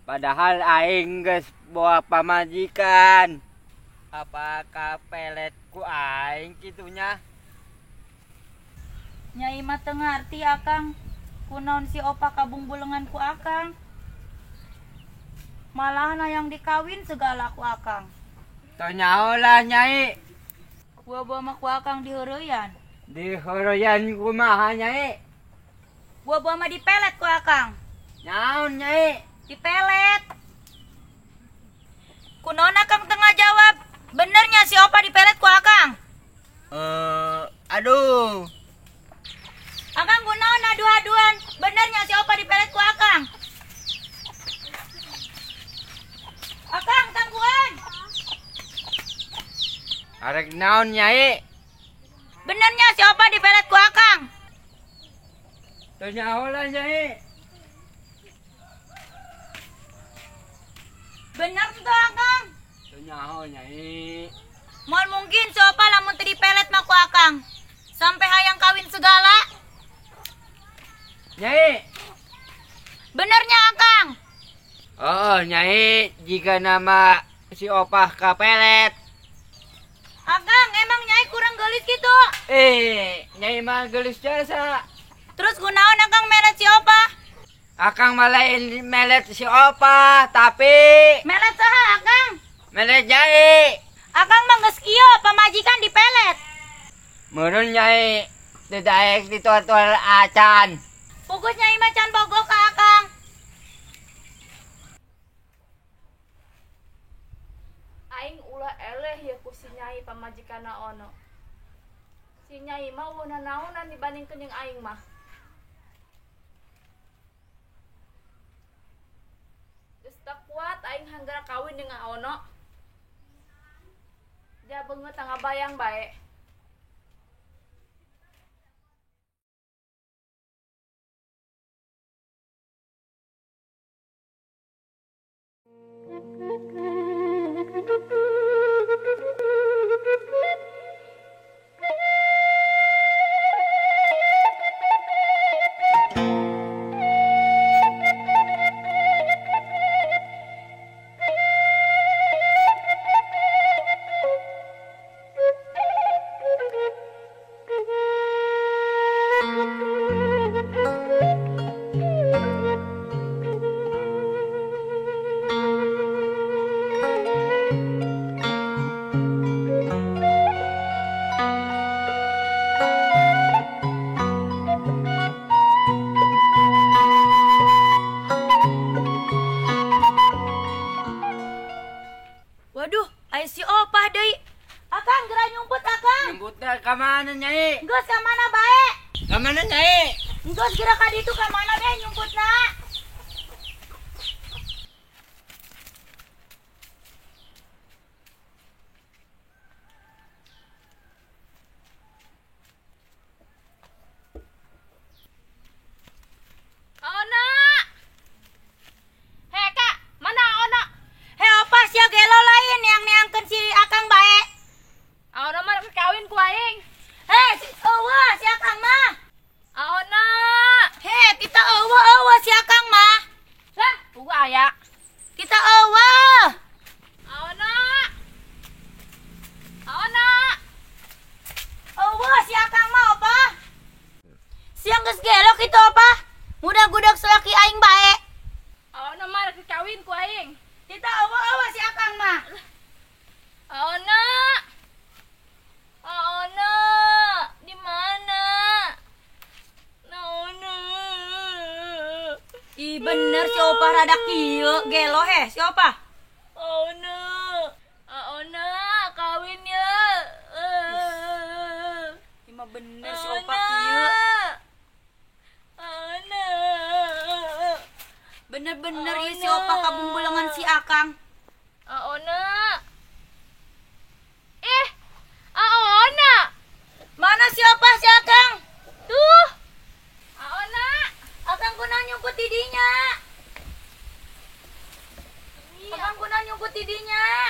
Padahal aing geus bawa pamajikan. Apakah peletku aing kitunya? Nyai mah teu ngarti akang. Kunaon si opa kabungbulengan ku akang. Malah yang dikawin segala ku akang. Tonyaho lah nyai. Buah-buah mah ku akang diheureuyan. Di horoyan kumaha nyai? Buah-buah mah dipelet ku akang. Naon nyai? Dipelet. Kunaon akang tengah jawab? Benernya si opa dipelet ku akang. Aduh. Akang kunaon adu-aduan? Benernya si opa dipelet ku akang. Akang tangguhan. Arek naon nyai? Benernya si opa dipelet ku akang. Tonyaho lah nyai. Bener tuh akang. Tonyaho nyai. Moal mungkin si opa lamun teu dipelet mah ku akang. Sampai hayang kawin segala. Nyai. Benernya akang. Oh nyai, jika nama si opah kapelet. Akang emang nyai kurang gelis gitu. Nyai mah gelis jasa. Terus kunaon akang melet si opa? Akang malain melet si opah, tapi Melet saha akang? melet nyai. Akang mah geus kieu pamajikan dipelet. Meureun nyai, teu daek ditual-tual acan. Pugus nyai mah can bogoh ka akang. Aing ulah eleh ya ku si nyai pamajikanna ono. Si nyai mah weuna naonan dibandingkeun jeung aing mah. Geus teu kuat aing hanggara kawin dengan ono. Dia beungeut tangga bayang bae. Waduh, aya si opah deui. Akang geura nyumput akang. Nyebutna ka mana nyai? Geus ka mana bae? Ka mana nyai? Geus geura ka ditu ka mana bae nyumputna? Ono. Heh Kak, mana ono? He opah sia gelo lain yang neangkeun si akang bae. Ono mah kawin ku aing. He, si eueuh si akang mah. Ono. He, kita eueuh si akang mah. Lah, pugu aya. Kita eueuh. Ono. Ono. Eueuh si akang mah opah. Siang geus gelo kitu opah. Mudah gudak salaki aing bae. Ono mah kawin ku aing. Kita eueuh si akang mah. Ono. Ono. Di mana? Ono. Ih bener si opah rada kieu gelo he si opah. Ono. Ono kawin ya. Ih mah bener si opah kieu. Ono. Bener-bener ieu si opah kabungbulengan si akang. Ono. Ono. Mana si opah si akang? Tuh. Ono. Akang kunaon nyumput di dinya? Akang kunaon nyumput di dinya?